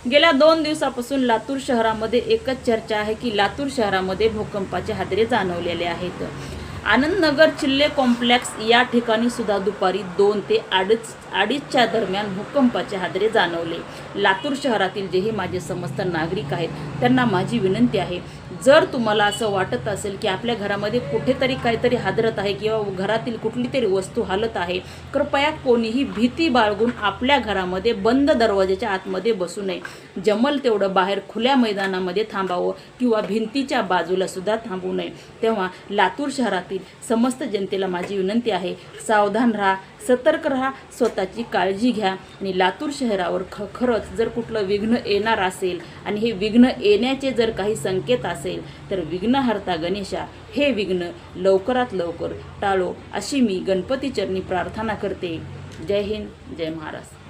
गेल्या 2 दिवसापासून लातूर शहरामध्ये एकच चर्चा आहे की लातूर शहरामध्ये भूकंपाचे हादरे जाणवलेले आहेत। आनंदनगर चिल्ले कॉम्प्लेक्स या ठिकाणी सुद्धा दुपारी 2 ते 2:30च्या दरम्यान भूकंपाचे हादरे जाणवले। लातूर शहरातील जेही माझे समस्त नागरिक आहेत त्यांना माझी विनंती आहे, जर तुम्हाला असं वाटत असेल की आपल्या घरामध्ये कुठेतरी काहीतरी हादरत आहे किंवा घरातील कुठली तरी वस्तू हालत आहे, कृपया कोणीही भीती बाळगून आपल्या घरामध्ये बंद दरवाजाच्या आतमध्ये बसू नये। जमल तेवढं बाहेर खुल्या मैदानामध्ये थांबावं किंवा भिंतीच्या बाजूला सुद्धा थांबू नये। तेव्हा लातूर शहरातील समस्त जनतेला माझी विनंती आहे, सावधान राहा, सतर्क राहा, स्वतःची काळजी घ्या आणि लातूर शहरावर खरंच जर कुठलं विघ्न येणार असेल आणि हे विघ्न येण्याचे जर काही संकेत असेल तर विघ्नहर्ता गणेशा हे विघ्न लवकरात लवकर टाळो अशी मी गणपती चरणी प्रार्थना करते। जय हिंद, जय महाराष्ट्र।